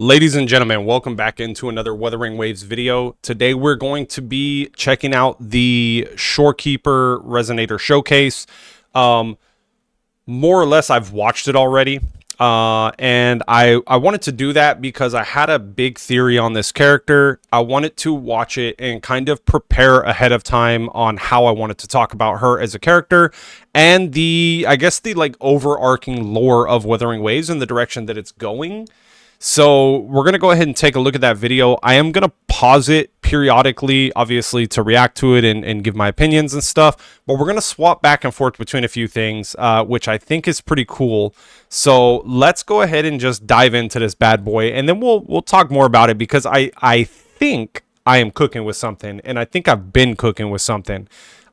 Ladies and gentlemen, welcome back into another Wuthering Waves video. Today we're going to be checking out the Shorekeeper Resonator Showcase. More or less, I've watched it already. And I wanted to do that because I had a big theory on this character. I wanted to watch it and kind of prepare ahead of time on how I wanted to talk about her as a character and I guess the like overarching lore of Wuthering Waves and the direction that it's going. So we're going to go ahead and take a look at that video. I am going to pause it periodically, obviously, to react to it and give my opinions and stuff. But we're going to swap back and forth between a few things, which I think is pretty cool. So let's go ahead and just dive into this bad boy. And then we'll talk more about it because I think I am cooking with something. And I think I've been cooking with something.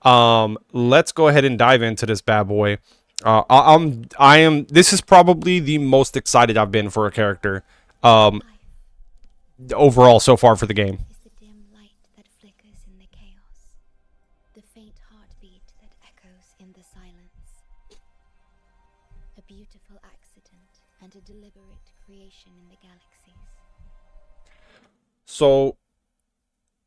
Let's go ahead and dive into this bad boy. This is probably the most excited I've been for a character overall so far for the game. Is the dim light that flickers in the chaos, the faint heartbeat that echoes in the silence. A beautiful accident and a deliberate creation in the galaxies. So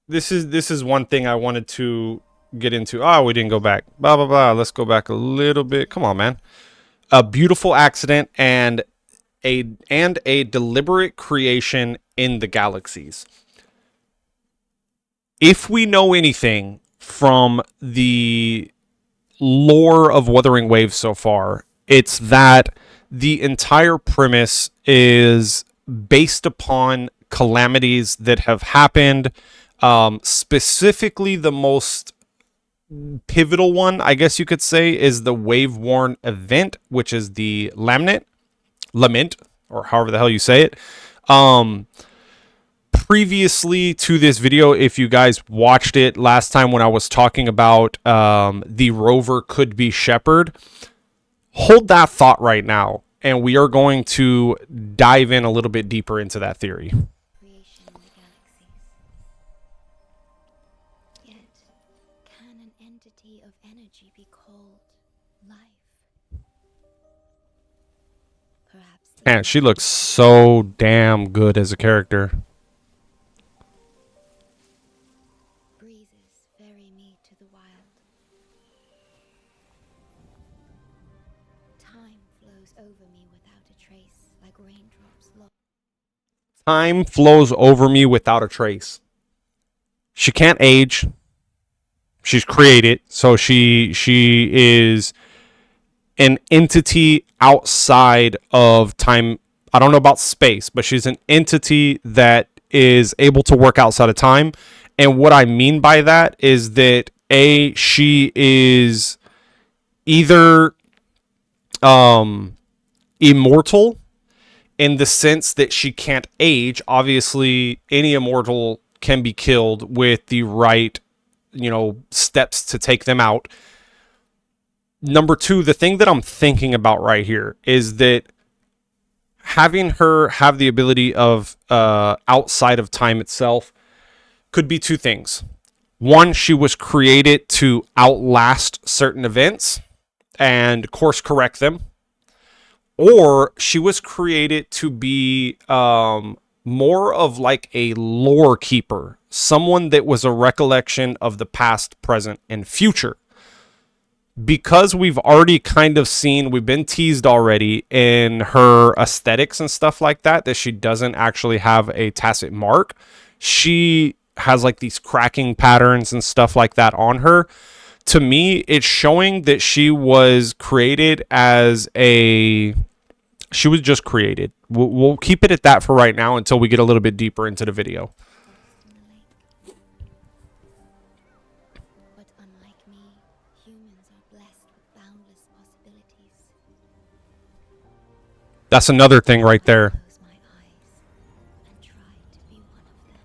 this is one thing I wanted to get into. Oh, we didn't go back. Blah blah blah. Let's go back a little bit. Come on, man. A beautiful accident and a deliberate creation in the galaxies. If we know anything from the lore of Wuthering Waves so far, it's that the entire premise is based upon calamities that have happened. Specifically, the most pivotal one, I guess you could say, is the wave-worn event, which is the lament, or however the hell you say it. Previously to this video, if you guys watched it last time when I was talking about the rover could be Shepherd, hold that thought right now, and we are going to dive in a little bit deeper into that theory. Creation in the galaxies. Yet, can an entity of energy be called life? Perhaps. Man, she looks so damn good as a character. Breezes ferry me to the wild. Time flows over me without a trace, like raindrops lost. Time flows over me without a trace. She can't age. She's created, so she is an entity outside of time. I don't know about space, but she's an entity that is able to work outside of time. And what I mean by that is that she is either immortal in the sense that she can't age. Obviously, any immortal can be killed with the right, steps to take them out. Number two, the thing that I'm thinking about right here is that having her have the ability of outside of time itself could be two things. One, she was created to outlast certain events and course correct them. Or she was created to be more of like a lore keeper, someone that was a recollection of the past, present, and future. Because we've already kind of seen, we've been teased already in her aesthetics and stuff like that, that she doesn't actually have a tacit mark. She has like these cracking patterns and stuff like that on her. To me, it's showing that she was created she was just created. We'll keep it at that for right now until we get a little bit deeper into the video. In the lake. But unlike me, humans are blessed with boundless possibilities. That's another thing right there. Close my eyes and try to be one of them.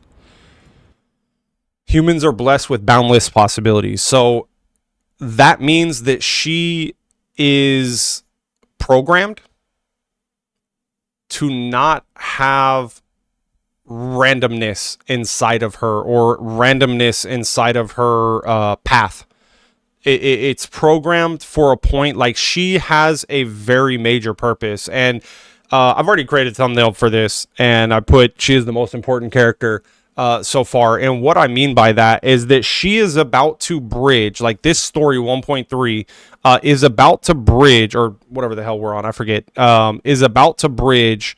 Humans are blessed with boundless possibilities. So that means that she is programmed to not have randomness inside of her or randomness inside of her path. It's programmed for a point. Like, she has a very major purpose. And I've already created a thumbnail for this, and I put she is the most important character so far. And what I mean by that is that she is about to bridge, like this story 1.3 is about to bridge, or whatever the hell we're on, I forget, is about to bridge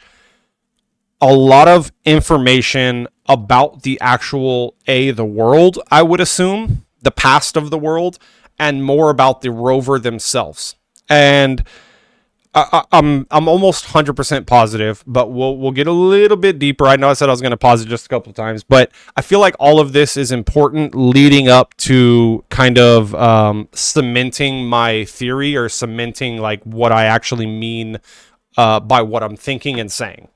a lot of information about the actual the world, I would assume, the past of the world, and more about the rover themselves. And I'm almost 100% positive, but we'll get a little bit deeper. I know I said I was going to pause it just a couple of times, but I feel like all of this is important leading up to kind of cementing my theory, or cementing like what I actually mean by what I'm thinking and saying.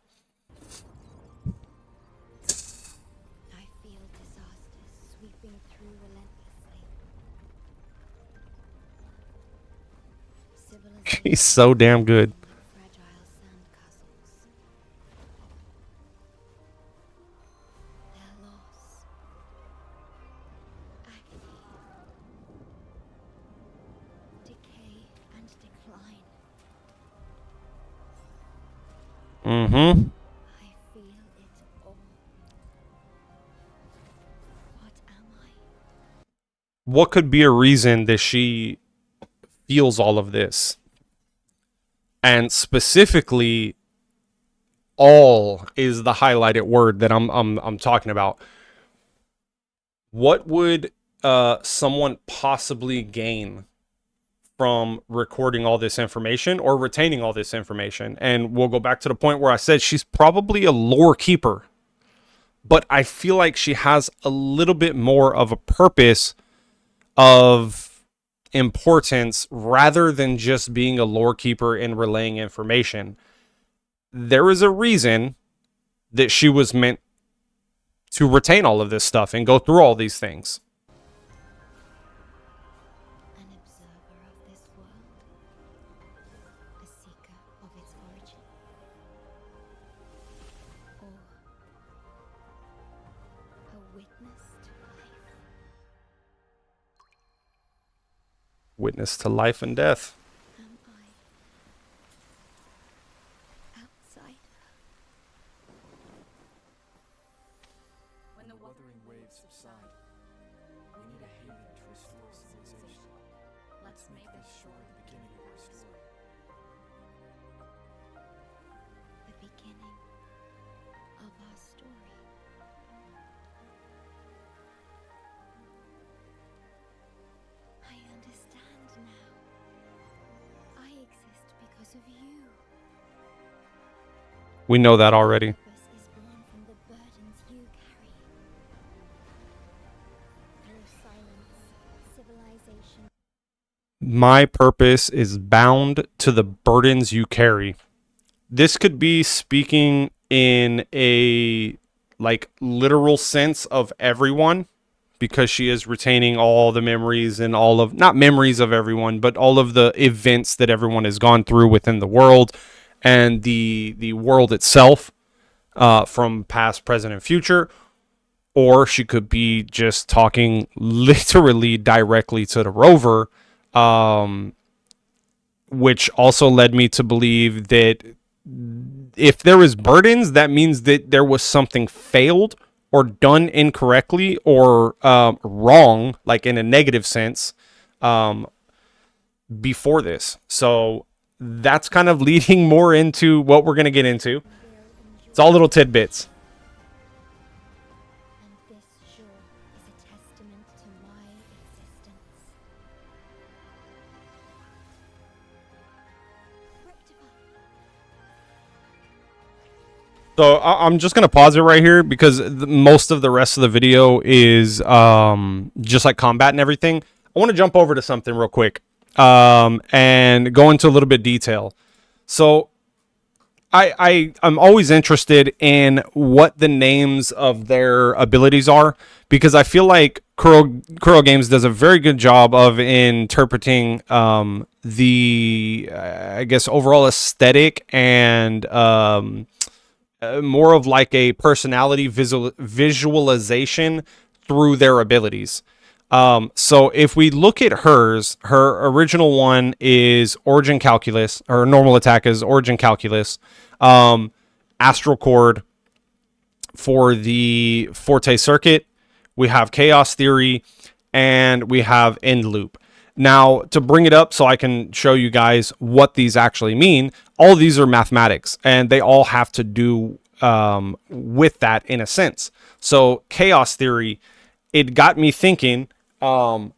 I feel disasters sweeping through relentlessly. He's so damn good. Fragile sandcastles. Their loss. Agony. Decay and decline. Mm-hmm. I feel it all. What am I? What could be a reason that she feels all of this? And specifically, all is the highlighted word that I'm talking about. What would someone possibly gain from recording all this information or retaining all this information? And we'll go back to the point where I said she's probably a lore keeper, but I feel like she has a little bit more of a purpose of importance rather than just being a lore keeper and relaying information. There is a reason that she was meant to retain all of this stuff and go through all these things. An observer of this world. A seeker of its origin. Or a witness to life. Witness to life and death. Am I outside? When the wuthering waves subside, we need a haven to restore civilization. Let's make this shore the beginning of our story. The beginning of our story. I understand now. I exist because of you. We know that already. Purpose is born from the burdens you carry. Through silence, civilization. My purpose is bound to the burdens you carry. This could be speaking in a like literal sense of everyone, because she is retaining all the memories and all of, not memories of everyone, but all of the events that everyone has gone through within the world and the world itself, from past, present, and future. Or she could be just talking literally directly to the rover, which also led me to believe that if there was burdens, that means that there was something failed or done incorrectly or wrong, like in a negative sense, before this. So that's kind of leading more into what we're going to get into. It's all little tidbits. And this shore is a testament to my existence. Rectify. So I'm just going to pause it right here because most of the rest of the video is just like combat and everything. I want to jump over to something real quick and go into a little bit of detail. So I'm always interested in what the names of their abilities are, because I feel like Kuro Games does a very good job of interpreting the I guess overall aesthetic and more of like a personality visualization through their abilities. So if we look at hers, her original one is Origin Calculus, or normal attack is Origin Calculus, Astral Chord for the Forte Circuit. We have Chaos Theory, and we have End Loop. Now, to bring it up so I can show you guys what these actually mean, all of these are mathematics, and they all have to do with that in a sense. So Chaos Theory, it got me thinking, how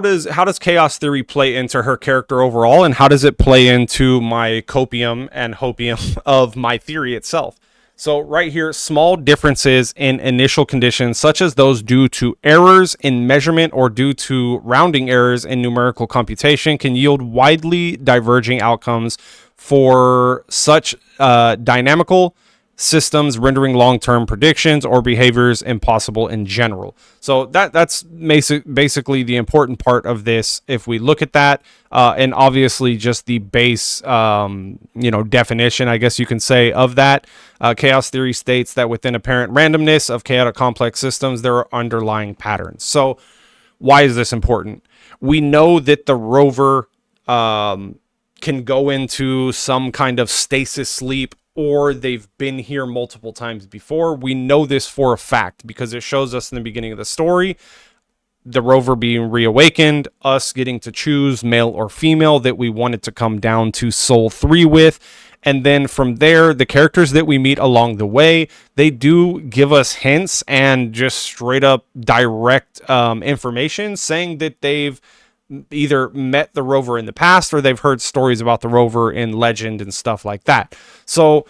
does Chaos Theory play into her character overall, and how does it play into my copium and hopium of my theory itself? So right here, small differences in initial conditions, such as those due to errors in measurement or due to rounding errors in numerical computation, can yield widely diverging outcomes for such dynamical systems, rendering long-term predictions or behaviors impossible in general. So that's basically the important part of this. If we look at that, and obviously just the base, definition, I guess you can say, of that, chaos theory states that within apparent randomness of chaotic complex systems, there are underlying patterns. So why is this important? We know that the rover can go into some kind of stasis sleep, or they've been here multiple times before. We know this for a fact because it shows us in the beginning of the story the rover being reawakened, us getting to choose male or female that we wanted to come down to Soul 3 with. And then from there, the characters that we meet along the way, they do give us hints and just straight up direct information saying that they've either met the rover in the past or they've heard stories about the rover in legend and stuff like that. So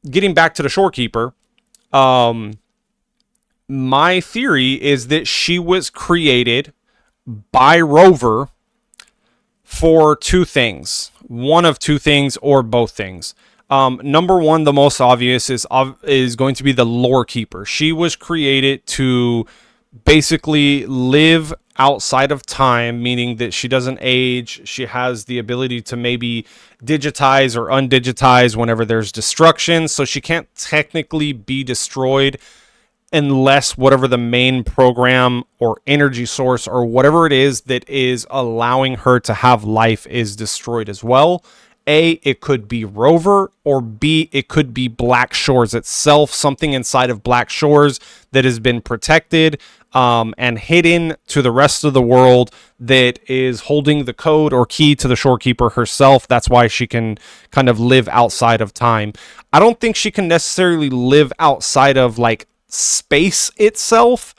getting back to the Shorekeeper, my theory is that she was created by Rover for two things. One of two things or both things. Number one, the most obvious is going to be the Lore Keeper. She was created to basically live outside of time, meaning that she doesn't age. She has the ability to maybe digitize or undigitize whenever there's destruction. So she can't technically be destroyed unless whatever the main program or energy source or whatever it is that is allowing her to have life is destroyed as well. A, it could be Rover, or B, it could be Black Shores itself, something inside of Black Shores that has been protected and hidden to the rest of the world that is holding the code or key to the Shorekeeper herself. That's why she can kind of live outside of time. I don't think she can necessarily live outside of like space itself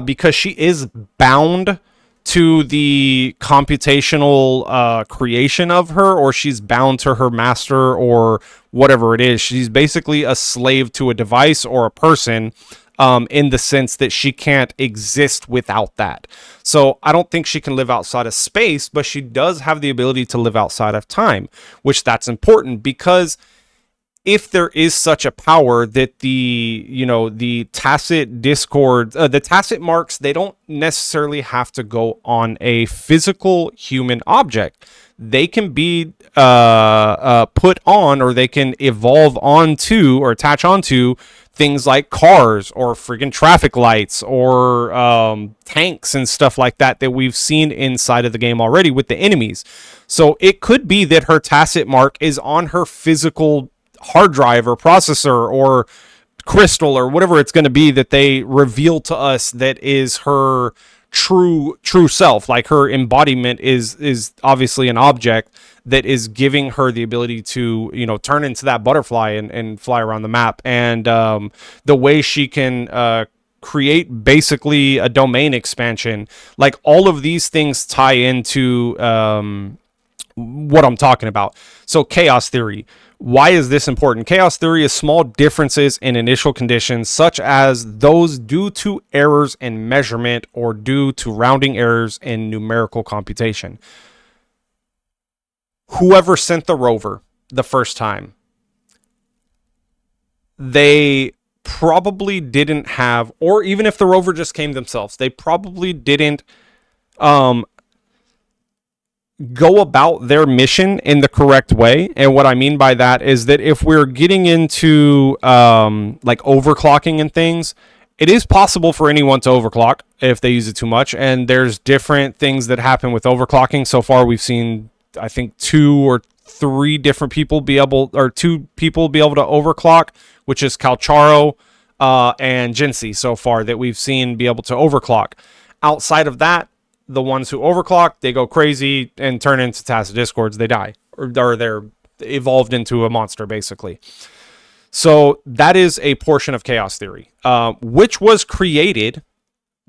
because she is bound to the computational creation of her, or she's bound to her master or whatever it is. She's basically a slave to a device or a person in the sense that she can't exist without that. So I don't think she can live outside of space, but she does have the ability to live outside of time, which that's important because if there is such a power that the tacit discord, the tacit marks, they don't necessarily have to go on a physical human object. They can be put on, or they can evolve onto or attach onto things like cars or friggin' traffic lights or tanks and stuff like that we've seen inside of the game already with the enemies. So it could be that her tacit mark is on her physical hard drive or processor or crystal or whatever it's going to be that they reveal to us that is her true self. Like her embodiment is obviously an object that is giving her the ability to turn into that butterfly and fly around the map, and the way she can create basically a domain expansion. Like all of these things tie into what I'm talking about. So chaos theory. Why is this important? Chaos theory is small differences in initial conditions, such as those due to errors in measurement or due to rounding errors in numerical computation. Whoever sent the rover the first time, they probably didn't have, or even if the rover just came themselves, they probably didn't go about their mission in the correct way. And what I mean by that is that if we're getting into like overclocking and things, it is possible for anyone to overclock if they use it too much. And there's different things that happen with overclocking. So far, we've seen, I think, 2 or 3 different people be able, or 2 people be able to overclock, which is Calcharo and Jinsi so far that we've seen be able to overclock. Outside of that, the ones who overclock, they go crazy and turn into Tacit Discords. They die, or they're evolved into a monster, basically. So that is a portion of chaos theory, which was created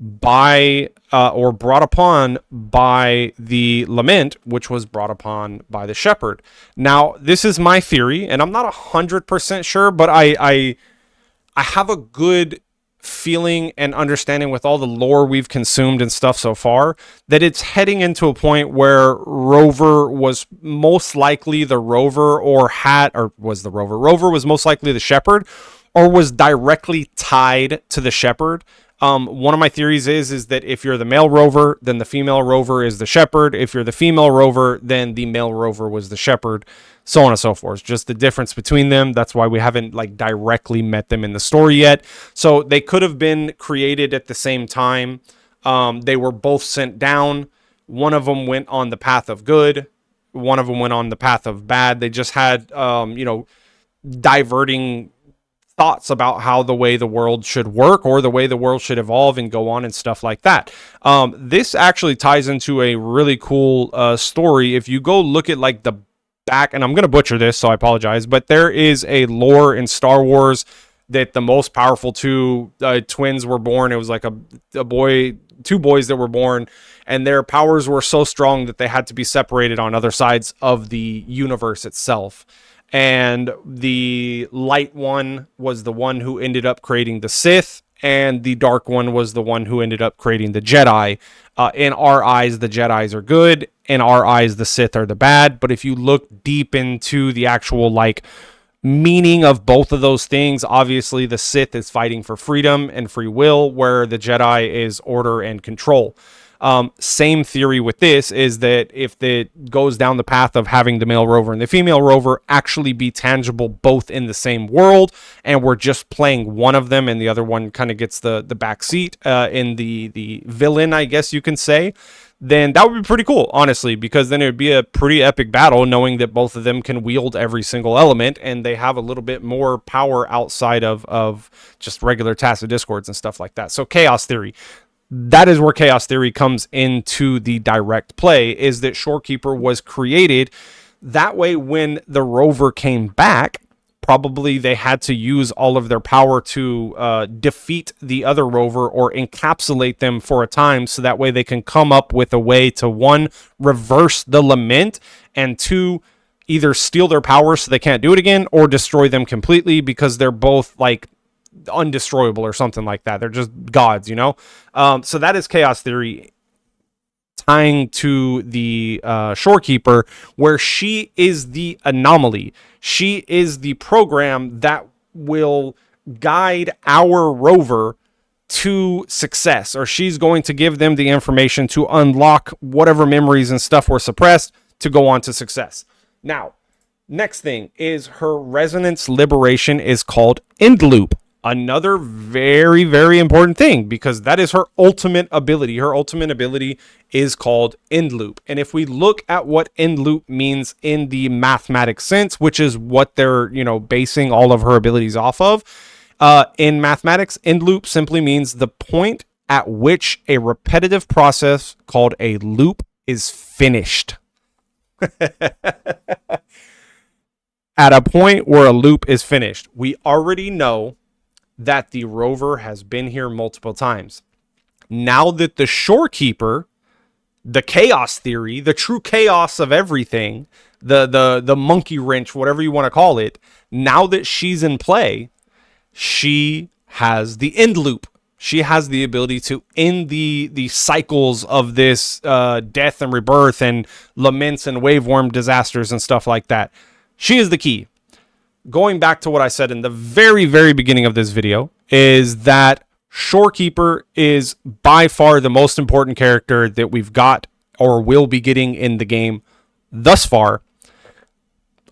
by or brought upon by the lament, which was brought upon by the shepherd. Now, this is my theory, and I'm not 100% sure, but I have a good feeling and understanding with all the lore we've consumed and stuff so far that it's heading into a point where Rover was most likely the rover, or was the rover. Rover was most likely the shepherd, or was directly tied to the shepherd. One of my theories is that if you're the male rover, then the female rover is the shepherd. If you're the female rover, then the male rover was the shepherd, so on and so forth. Just the difference between them. That's why we haven't like directly met them in the story yet. So they could have been created at the same time. They were both sent down. One of them went on the path of good. One of them went on the path of bad. They just had, diverting thoughts about how the way the world should work, or the way the world should evolve and go on and stuff like that. This actually ties into a really cool story. If you go look at like the back, and I'm going to butcher this, so I apologize, but there is a lore in Star Wars that the most powerful 2 twins were born. It was like a boy, 2 boys that were born, and their powers were so strong that they had to be separated on other sides of the universe itself. And the light one was the one who ended up creating the Sith, and the dark one was the one who ended up creating the Jedi. In our eyes, the Jedis are good. In our eyes, the Sith are the bad. But if you look deep into the actual like meaning of both of those things, obviously the Sith is fighting for freedom and free will, where the Jedi is order and control. Same theory with this is that if it goes down the path of having the male rover and the female rover actually be tangible both in the same world, and we're just playing one of them and the other one kind of gets the back seat in the villain, I guess you can say, then that would be pretty cool, honestly, because then it would be a pretty epic battle knowing that both of them can wield every single element and they have a little bit more power outside of just regular Tacit Discords and stuff like that. So chaos theory. That is where chaos theory comes into the direct play, is that Shorekeeper was created that way. When the rover came back, probably they had to use all of their power to defeat the other rover or encapsulate them for a time, so that way they can come up with a way to, 1, reverse the lament, and 2, either steal their power so they can't do it again, or destroy them completely, because they're both like undestroyable or something like that. They're just gods, you know? So that is chaos theory, tying to the Shorekeeper, where she is the anomaly. She is the program that will guide our rover to success, or she's going to give them the information to unlock whatever memories and stuff were suppressed to go on to success. Now, next thing is her resonance liberation is called end loop. Another very, very important thing, because that is her ultimate ability. Her ultimate ability is called end loop. And if we look at what end loop means in the mathematics sense, which is what they're, basing all of her abilities off of, in mathematics, end loop simply means the point at which a repetitive process called a loop is finished. At a point where a loop is finished. We already know that the rover has been here multiple times. Now that the Shorekeeper, the chaos theory, the true chaos of everything, the monkey wrench, whatever you want to call it, now that she's in play, she has the end loop. She has the ability to end the cycles of this death and rebirth and laments and waveworm disasters and stuff like that. She is the key. Going back to what I said in the very, very beginning of this video, is that Shorekeeper is by far the most important character that we've got or will be getting in the game thus far.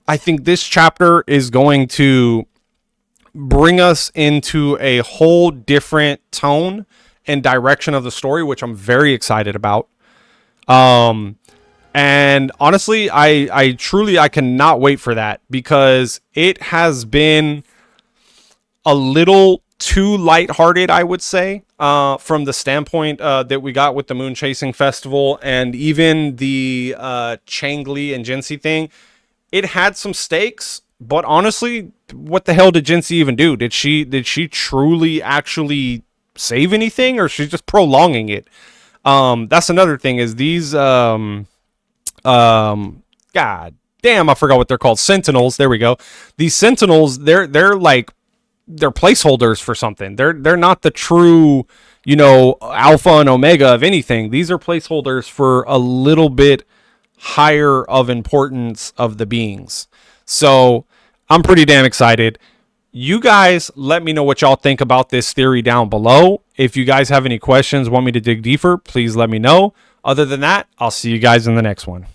I think this chapter is going to bring us into a whole different tone and direction of the story, which I'm very excited about. And honestly, I truly, I cannot wait for that, because it has been a little too lighthearted, I would say, from the standpoint that we got with the Moon Chasing Festival and even the Changli and Jinxie thing. It had some stakes, but honestly, what the hell did Jinxie even do? Did she truly actually save anything, or she's just prolonging it? That's another thing, is these god damn, I forgot what they're called. Sentinels. There we go. These Sentinels, they're placeholders for something. They're not the true, alpha and omega of anything. These are placeholders for a little bit higher of importance of the beings. So I'm pretty damn excited. You guys let me know what y'all think about this theory down below. If you guys have any questions, want me to dig deeper, please let me know. Other than that, I'll see you guys in the next one.